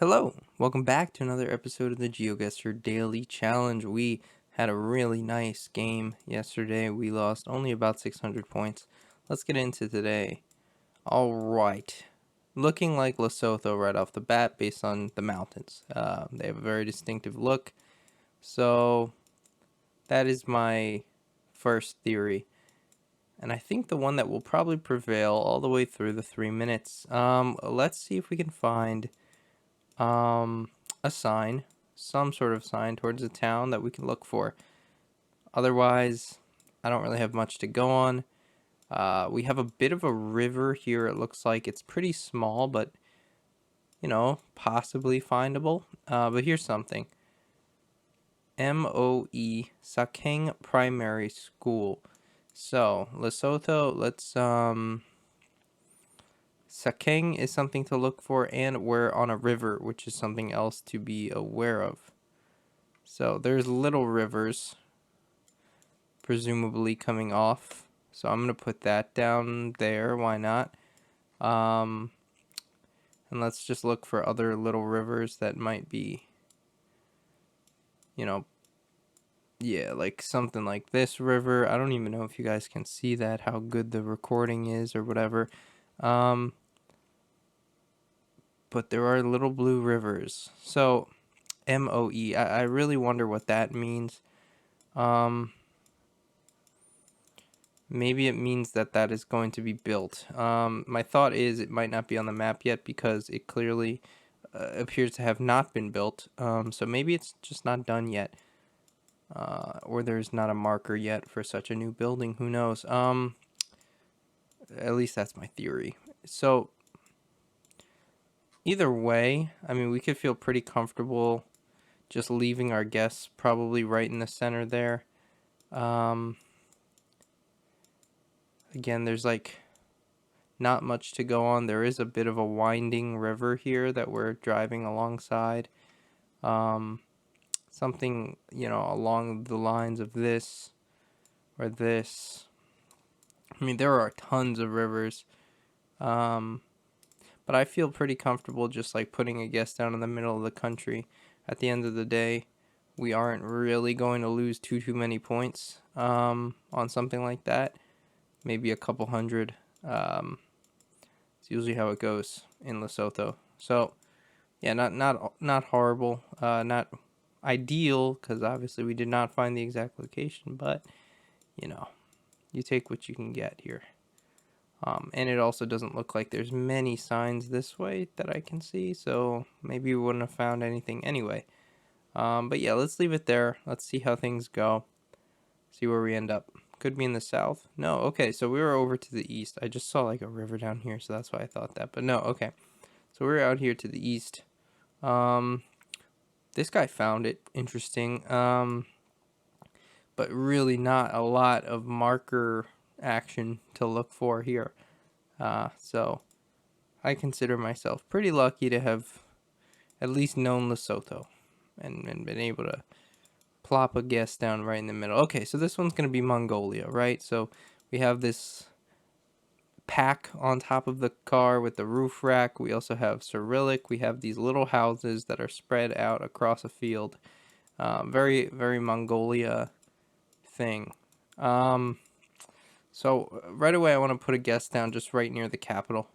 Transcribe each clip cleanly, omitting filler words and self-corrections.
Hello, welcome back to another episode of the Geoguessr Daily Challenge. We had a really nice game yesterday. We lost only about 600 points. Let's get into today. All right, looking like Lesotho right off the bat based on the mountains. They have a very distinctive look. So that is my first theory. And I think the one that will probably prevail all the way through the 3 minutes. Let's see if we can find a sign, some sort of sign towards a town that we can look for. Otherwise, I don't really have much to go on. We have a bit of a river here. It looks like it's pretty small, but possibly findable. But here's something. MOE Sakeng Primary School. So Lesotho. Let's Sakeng is something to look for, and we're on a river, which is something else to be aware of. So there's little rivers, presumably coming off. So I'm going to put that down there. Why not? And let's just look for other little rivers that might be, yeah, like something like this river. I don't even know if you guys can see that, how good the recording is or whatever. But there are little blue rivers. So MOE, I really wonder what that means. Maybe it means that is going to be built. My thought is it might not be on the map yet because it clearly appears to have not been built. So maybe it's just not done yet. Or there's not a marker yet for such a new building. Who knows? At least that's my theory. So either way, I mean, we could feel pretty comfortable just leaving our guess probably right in the center there. Again, there's like not much to go on. There is a bit of a winding river here that we're driving alongside. Something, along the lines of this or this. I mean, there are tons of rivers. But I feel pretty comfortable just like putting a guess down in the middle of the country. At the end of the day, we aren't really going to lose too many points on something like that. Maybe a couple hundred. It's usually how it goes in Lesotho. So, yeah, not horrible, not ideal, because obviously we did not find the exact location, but you take what you can get here. And it also doesn't look like there's many signs this way that I can see, so maybe we wouldn't have found anything anyway. But yeah, let's leave it there. Let's see how things go. See where we end up. Could be in the south. No, okay, so we were over to the east. I just saw like a river down here, so that's why I thought that. But no, okay. So we're out here to the east. This guy found it interesting. But really not a lot of marker action to look for here. So I consider myself pretty lucky to have at least known Lesotho and been able to plop a guess down right in the middle. Okay, so this one's going to be Mongolia, right? So we have this pack on top of the car with the roof rack. We also have Cyrillic. We have these little houses that are spread out across a field. Very, very Mongolia thing. So right away I want to put a guess down just right near the capital.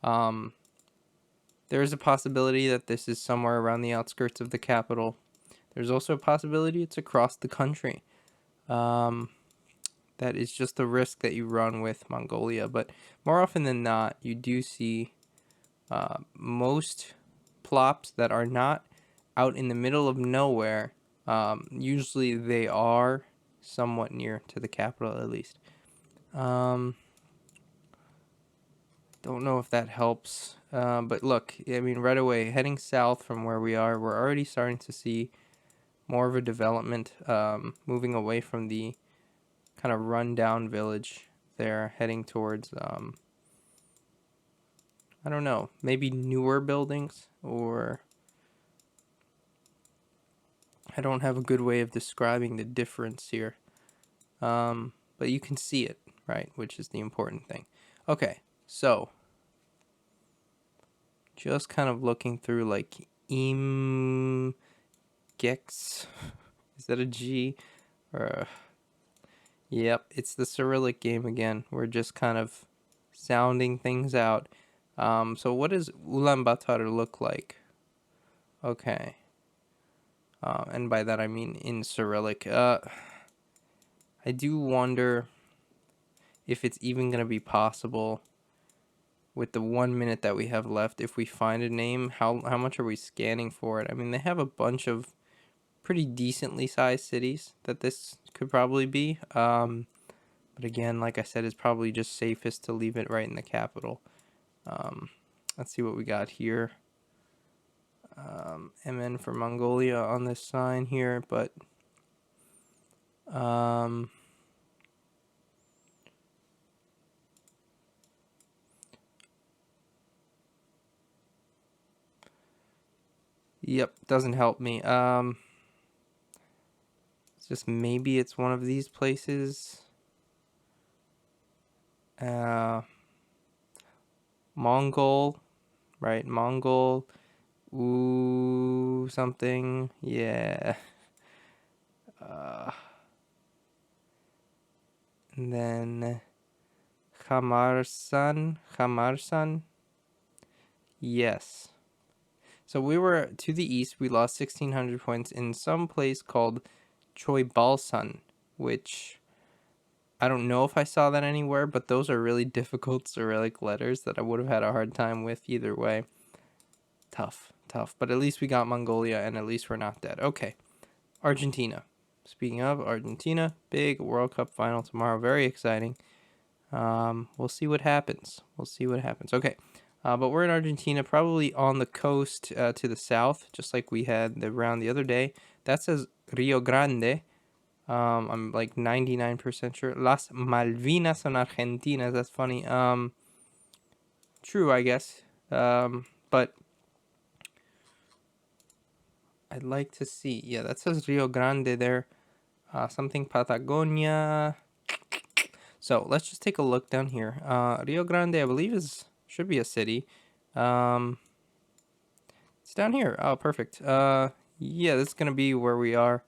There is a possibility that this is somewhere around the outskirts of the capital. There's also a possibility it's across the country. That is just the risk that you run with Mongolia. But more often than not, you do see most plops that are not out in the middle of nowhere. Usually they are somewhat near to the capital at least. Don't know if that helps. But look, I mean, right away, heading south from where we are, we're already starting to see more of a development, moving away from the kind of run-down village there, heading towards, I don't know, maybe newer buildings, or I don't have a good way of describing the difference here. But you can see it, right, which is the important thing. Okay, so Just kind of looking through like Gex. Is that a G? Or yep, it's the Cyrillic game again. We're just kind of sounding things out. So what does Ulaanbaatar look like? Okay. And by that I mean in Cyrillic. I do wonder if it's even going to be possible with the 1 minute that we have left. If we find a name, how much are we scanning for it? I mean, they have a bunch of pretty decently sized cities that this could probably be. But again, like I said, it's probably just safest to leave it right in the capital. Let's see what we got here. MN for Mongolia on this sign here, but yep, doesn't help me. It's just maybe it's one of these places. Mongol, right? Mongol. Ooh, something. Yeah. And then Khamarsan. Yes. So we were to the east. We lost 1,600 points in some place called Choibalsan, which I don't know if I saw that anywhere, but those are really difficult Cyrillic letters that I would have had a hard time with either way. Tough. But at least we got Mongolia, and at least we're not dead. Okay. Argentina. Speaking of Argentina, big World Cup final tomorrow. Very exciting. We'll see what happens. Okay. But we're in Argentina, probably on the coast to the south, just like we had the round the other day. That says Rio Grande. I'm like 99% sure. Las Malvinas son Argentinas. That's funny. True, I guess. But I'd like to see. Yeah, that says Rio Grande there. Something Patagonia. So let's just take a look down here. Rio Grande, I believe, should be a city. It's down here. Oh, perfect. Yeah, this is gonna be where we are.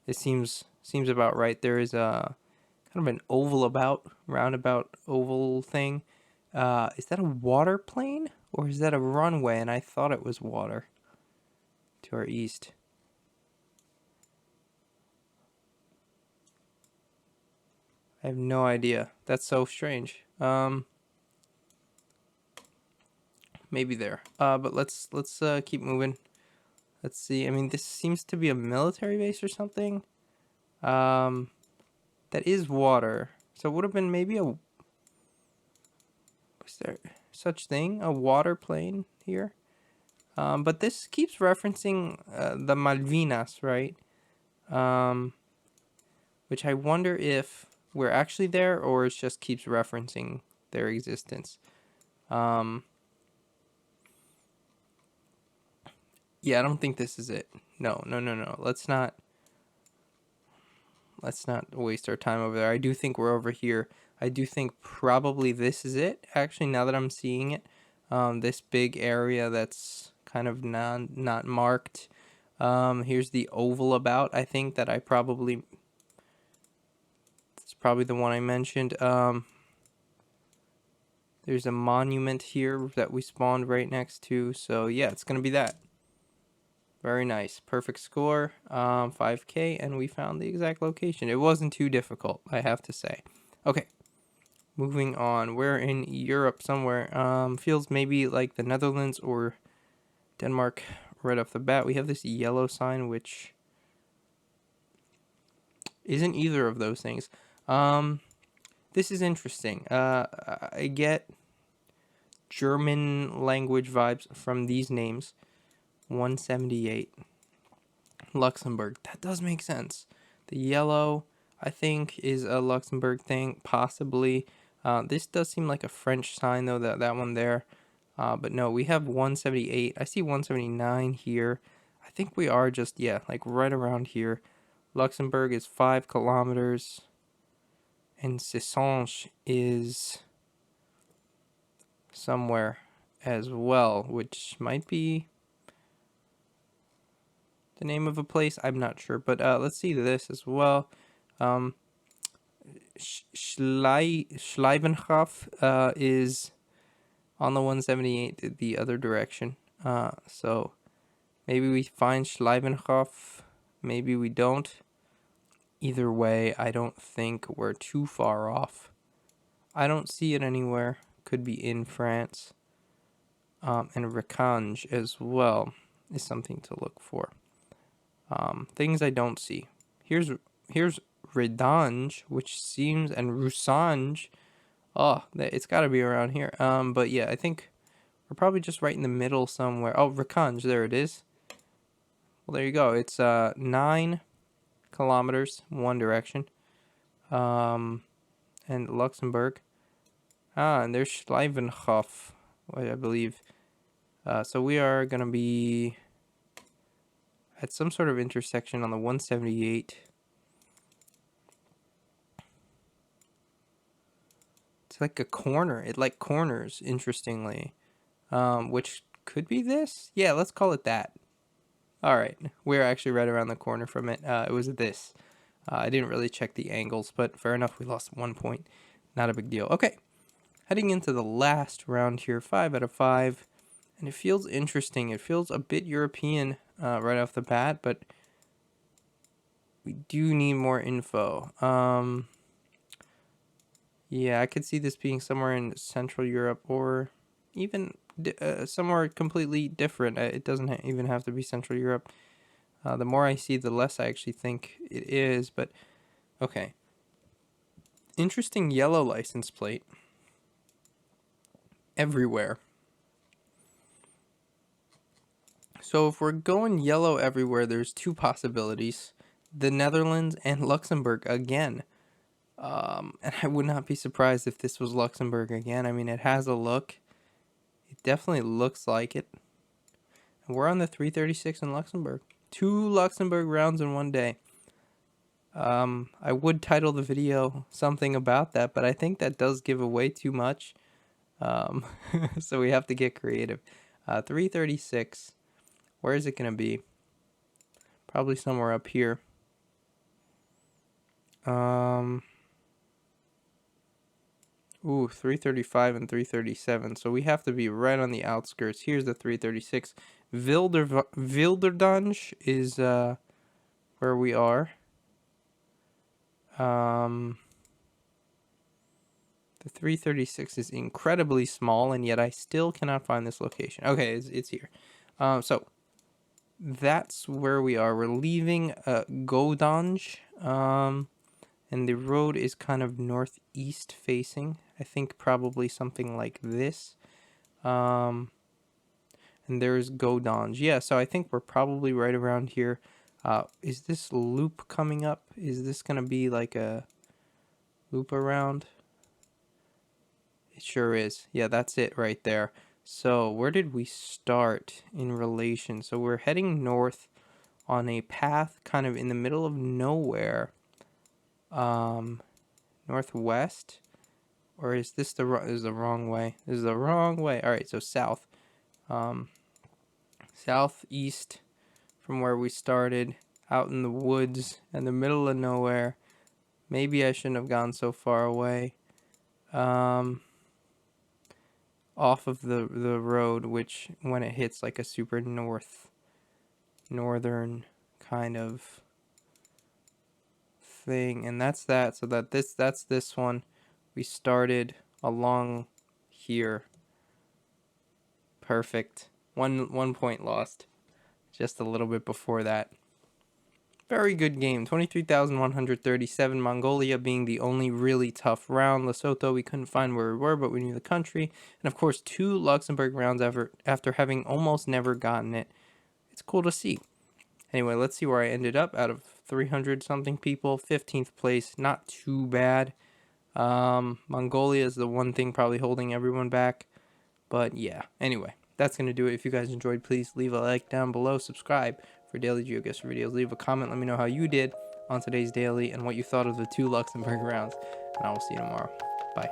It seems about right. There is a kind of an roundabout oval thing. Is that a water plane or is that a runway? And I thought it was water to our east. I have no idea. That's so strange. Maybe there. But let's keep moving. Let's see. I mean, this seems to be a military base or something. That is water. So it would have been maybe was there such thing? A water plane here? But this keeps referencing the Malvinas, right? Which I wonder if we're actually there or it just keeps referencing their existence. Yeah, I don't think this is it. No. Let's not waste our time over there. I do think we're over here. I do think probably this is it. Actually, now that I'm seeing it, this big area that's kind of not marked. Here's the oval about. I think that it's probably the one I mentioned. There's a monument here that we spawned right next to. So yeah, it's gonna be that. Very nice. Perfect score. 5K, and we found the exact location. It wasn't too difficult, I have to say. Okay. Moving on. We're in Europe somewhere. Feels maybe like the Netherlands or Denmark right off the bat. We have this yellow sign, which isn't either of those things. This is interesting. I get German language vibes from these names. 178. Luxembourg. That does make sense. The yellow, I think, is a Luxembourg thing, possibly. This does seem like a French sign, though, that one there. But no, we have 178. I see 179 here. I think we are just, yeah, like right around here. Luxembourg is 5 kilometers. And Sissange is somewhere as well, which might be the name of a place. I'm not sure, but let's see this as well. Schleivenhof is on the 178 the other direction. So maybe we find Schleivenhof, maybe we don't. Either way, I don't think we're too far off. I don't see it anywhere. Could be in France. And Recange as well is something to look for. Things I don't see. Here's Redange, which seems, and Rusange. Oh, it's got to be around here. But yeah, I think we're probably just right in the middle somewhere. Oh, Recange, there it is. Well, there you go. It's 9 kilometers one direction. And Luxembourg. And there's Schleivenhof, I believe. So we are gonna be at some sort of intersection on the 178. It's like a corner. It like corners, interestingly. Which could be this? Yeah, let's call it that. All right, we're actually right around the corner from it. It was this. I didn't really check the angles, but fair enough. We lost 1 point. Not a big deal. Okay, heading into the last round here, 5 out of 5. And it feels interesting. It feels a bit European right off the bat, but we do need more info. Yeah, I could see this being somewhere in Central Europe or even somewhere completely different. It doesn't even have to be Central Europe. The more I see, the less I actually think it is, but okay. Interesting yellow license plate everywhere. So if we're going yellow everywhere, there's 2 possibilities. The Netherlands and Luxembourg again. And I would not be surprised if this was Luxembourg again. I mean, it has a look. It definitely looks like it. And we're on the 336 in Luxembourg. 2 Luxembourg rounds in one day. I would title the video something about that, but I think that does give away too much. So we have to get creative. 336. Where is it going to be? Probably somewhere up here. Ooh, 335 and 337. So we have to be right on the outskirts. Here's the 336. Wilderdange is where we are. The 336 is incredibly small, and yet I still cannot find this location. Okay, it's here. So that's where we are. We're leaving Goudange. And the road is kind of northeast facing. I think probably something like this. And there's Goudange. Yeah, so I think we're probably right around here. Is this loop coming up? Is this going to be like a loop around? It sure is. Yeah, that's it right there. So where did we start in relation? So we're heading north on a path kind of in the middle of nowhere. Northwest, or is this the wrong way? This is the wrong way. All right, so south, southeast from where we started, out in the woods in the middle of nowhere. Maybe I shouldn't have gone so far away. Off of the road, which when it hits like a super northern kind of thing, and that's that. So that's this one. We started along here. Perfect. One point lost. Just a little bit before that. Very good game. 23,137. Mongolia being the only really tough round. Lesotho, we couldn't find where we were, but we knew the country. And of course, 2 Luxembourg rounds after having almost never gotten it. It's cool to see. Anyway, let's see where I ended up out of 300 something people. 15th place. Not too bad. Mongolia is the one thing probably holding everyone back. But yeah, anyway, that's going to do it. If you guys enjoyed, please leave a like down below. Subscribe for daily Geoguessr videos. Leave a comment. Let me know how you did on today's daily and what you thought of the 2 Luxembourg rounds. And I will see you tomorrow. Bye.